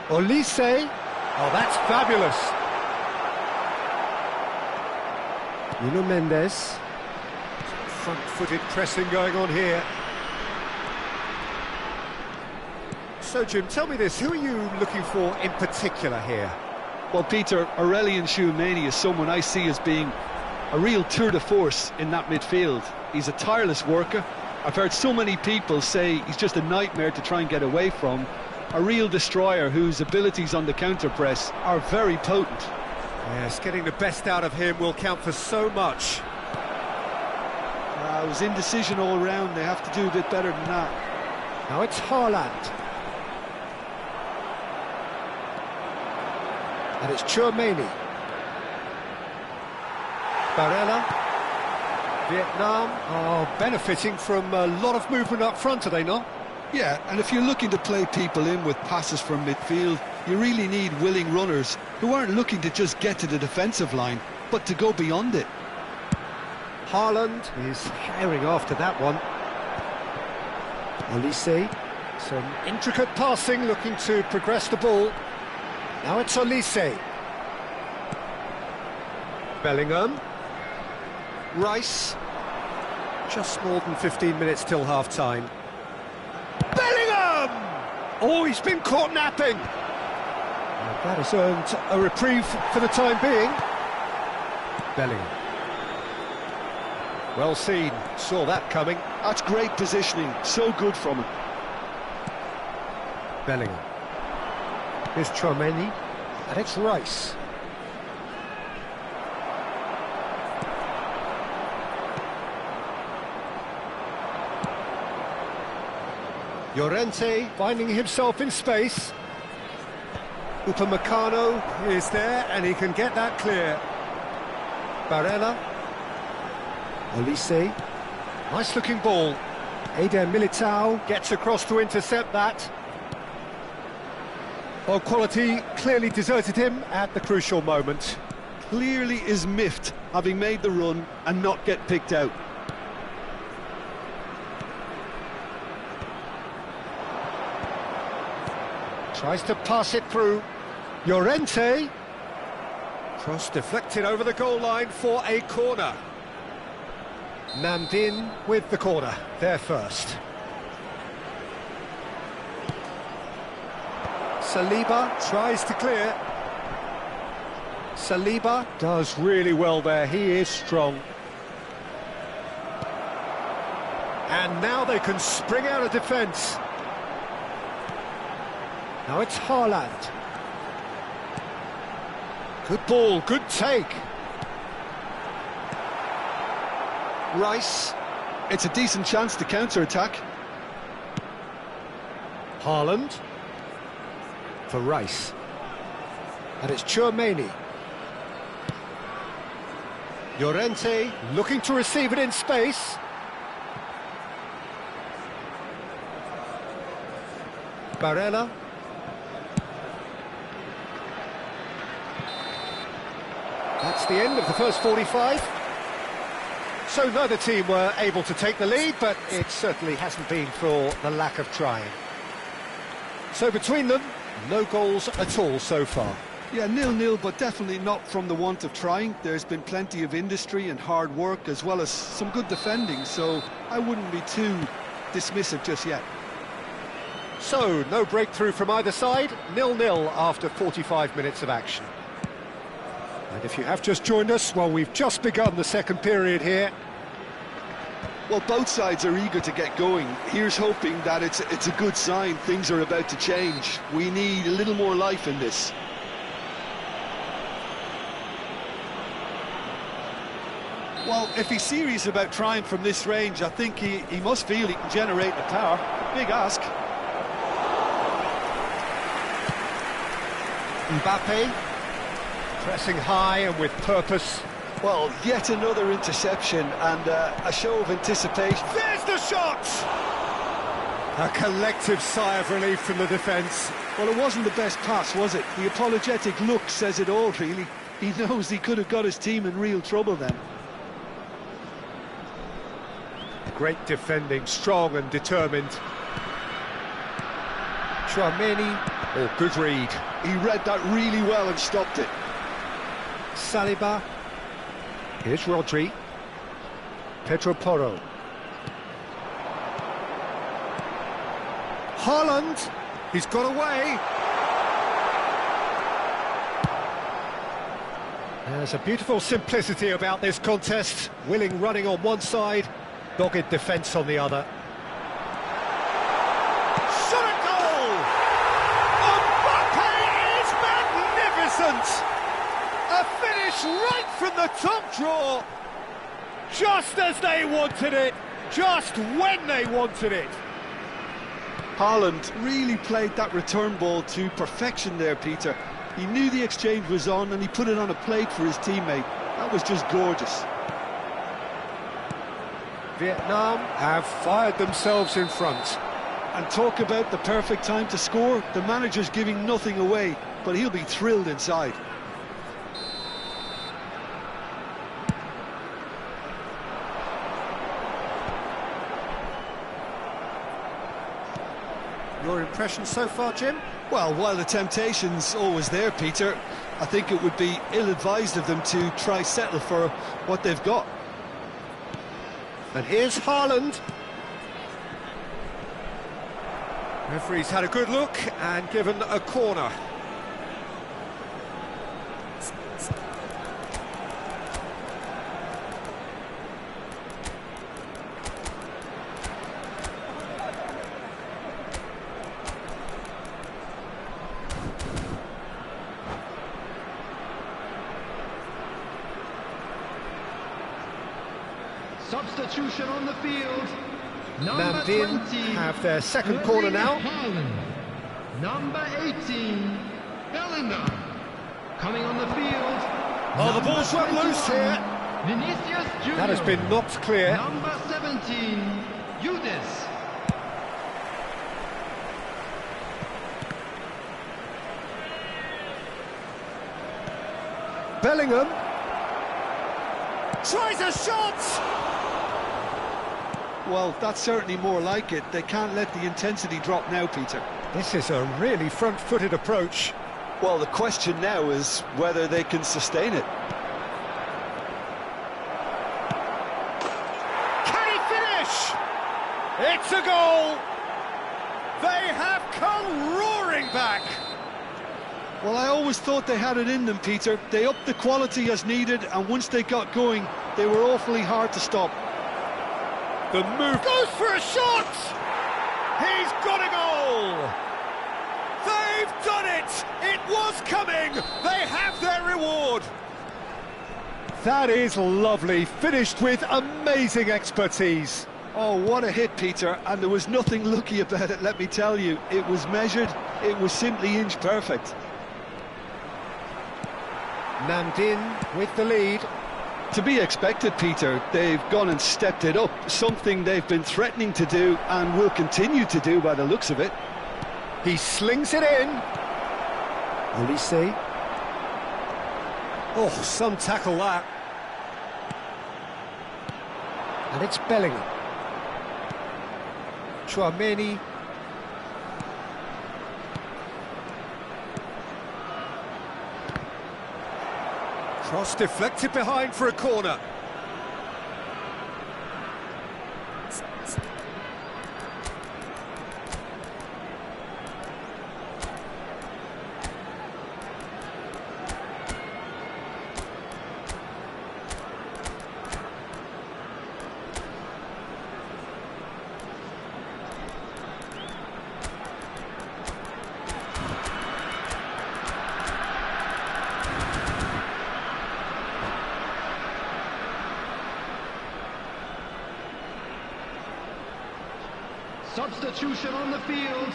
Olise. Oh, that's fabulous. Nuno Mendes. Front-footed pressing going on here. So, Jim, tell me this, who are you looking for in particular here? Well, Peter, Aurelien Tchouameni is someone I see as being a real tour de force in that midfield. He's a tireless worker. I've heard so many people say he's just a nightmare to try and get away from. A real destroyer whose abilities on the counter-press are very potent. Yes, getting the best out of him will count for so much. It was indecision all round. They have to do a bit better than that. Now it's Haaland. And it's Tchouameni. Barella. Vietnam are benefiting from a lot of movement up front, are they not? Yeah, and if you're looking to play people in with passes from midfield, you really need willing runners who aren't looking to just get to the defensive line, but to go beyond it. Haaland is herring after that one. Olise. Some intricate passing, looking to progress the ball. Now it's Olise. Bellingham. Rice. Just more than 15 minutes till half-time. Bellingham! Oh, he's been caught napping. That has earned a reprieve for the time being. Bellingham. Well seen, saw that coming. That's great positioning, so good from him. Bellingham. Here's Tchouameni, and it's Rice. Llorente finding himself in space. Upamecano is there, and he can get that clear. Barella. Olise. Nice looking ball. Eder Militao gets across to intercept that. Well, quality clearly deserted him at the crucial moment. Clearly is miffed, having made the run and not get picked out. Tries to pass it through. Llorente. Cross deflected over the goal line for a corner. Namdin with the corner, there first. Saliba tries to clear. Saliba does really well there, he is strong. And now they can spring out of defence. Now it's Haaland. Good ball, good take. Rice, it's a decent chance to counter-attack. Haaland for Rice. And it's Tchouaméni. Llorente looking to receive it in space. Barella. That's the end of the first 45. So neither team were able to take the lead, but it certainly hasn't been for the lack of trying. So between them, no goals at all so far. Yeah, 0-0, but definitely not from the want of trying. There's been plenty of industry and hard work, as well as some good defending, so I wouldn't be too dismissive just yet. So, no breakthrough from either side, 0-0 after 45 minutes of action. And if you have just joined us, well, we've just begun the second period here. Well, both sides are eager to get going. Here's hoping that it's a good sign. Things are about to change. We need a little more life in this. Well, if he's serious about trying from this range, I think he must feel he can generate the power. Big ask. Mbappe, pressing high and with purpose. Well, yet another interception and a show of anticipation. There's the shot! A collective sigh of relief from the defence. Well, it wasn't the best pass, was it? The apologetic look says it all, really. He knows he could have got his team in real trouble then. Great defending, strong and determined. Tchouaméni, oh, good read. He read that really well and stopped it. Saliba. Here's Rodri. Pedro Porro. Haaland. He's got away. There's a beautiful simplicity about this contest. Willing running on one side, dogged defence on the other. Shot at goal! Mbappe is magnificent! A finish right from the top draw! Just as they wanted it, just when they wanted it. Haaland really played that return ball to perfection there, Peter. He knew the exchange was on and he put it on a plate for his teammate. That was just gorgeous. Vietnam have fired themselves in front. And talk about the perfect time to score. The manager's giving nothing away, but he'll be thrilled inside. Your impression so far, Jim? Well, while the temptation's always there, Peter, I think it would be ill-advised of them to try settle for what they've got. And here's Haaland. Referee's had a good look and given a corner. Substitution on the field. Number Namdin 20 have their second Erling corner now. Haaland. Number 18, Bellingham. Coming on the field. Oh, the ball's run loose here. Vinicius Junior. That has been knocked clear. Number 17, Udis. Bellingham tries a shot. Well, that's certainly more like it. They can't let the intensity drop now, Peter. This is a really front-footed approach. Well, the question now is whether they can sustain it. Can he finish? It's a goal. They have come roaring back. Well, I always thought they had it in them, Peter. They upped the quality as needed, and once they got going, they were awfully hard to stop. The move goes for a shot! He's got a goal! They've done it! It was coming! They have their reward! That is lovely, finished with amazing expertise. Oh, what a hit, Peter, and there was nothing lucky about it, let me tell you. It was measured, it was simply inch perfect. Namdin with the lead. To be expected, Peter. They've gone and stepped it up, something they've been threatening to do and will continue to do by the looks of it. He slings it in. Olise. Oh, some tackle that. And it's Bellingham. Tchouameni. Cross deflected behind for a corner. Substitution on the field.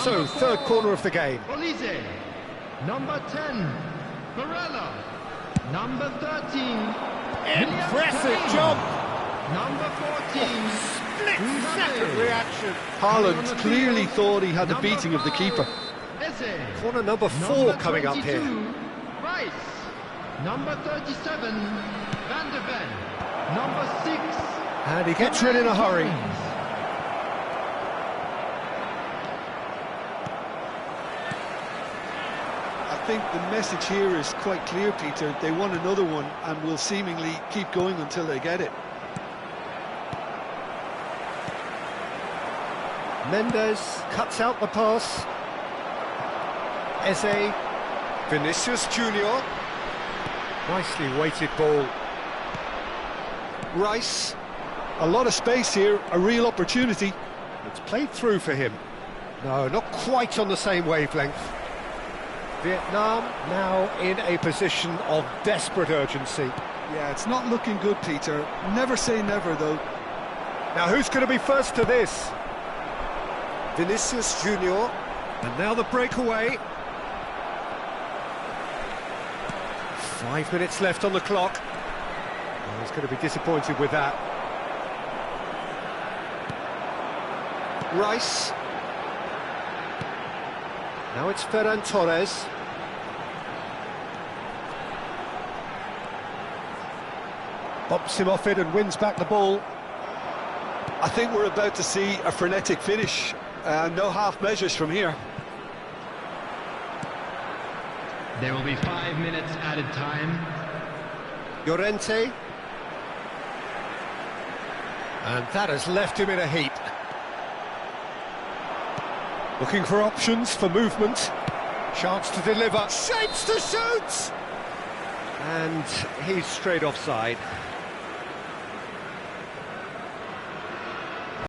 So, third corner of the game. Olise. Number 10, Barella. Number 13, Impressive jump. Number 14, Split-second reaction. Haaland clearly thought he had the beating of the keeper. Eze. Corner number 4 Number coming up 22, here. Rice. Number 37, Van de Ven. Number 6, And he gets rid in a hurry. I think the message here is quite clear, Peter. They want another one and will seemingly keep going until they get it. Mendes cuts out the pass. Eze. Vinicius Junior. Nicely weighted ball. Rice. A lot of space here, a real opportunity. It's played through for him. No, not quite on the same wavelength. Vietnam now in a position of desperate urgency. Yeah, it's not looking good, Peter. Never say never, though. Now who's going to be first to this? Vinicius Junior. And now the breakaway. 5 minutes left on the clock. Oh, he's going to be disappointed with that. Rice. Now it's Ferran Torres. Bumps him off it and wins back the ball. I think we're about to see a frenetic finish. No half measures from here. There will be 5 minutes added time. Llorente. And that has left him in a heap. Looking for options for movement. Chance to deliver. Shapes to shoot! And he's straight offside.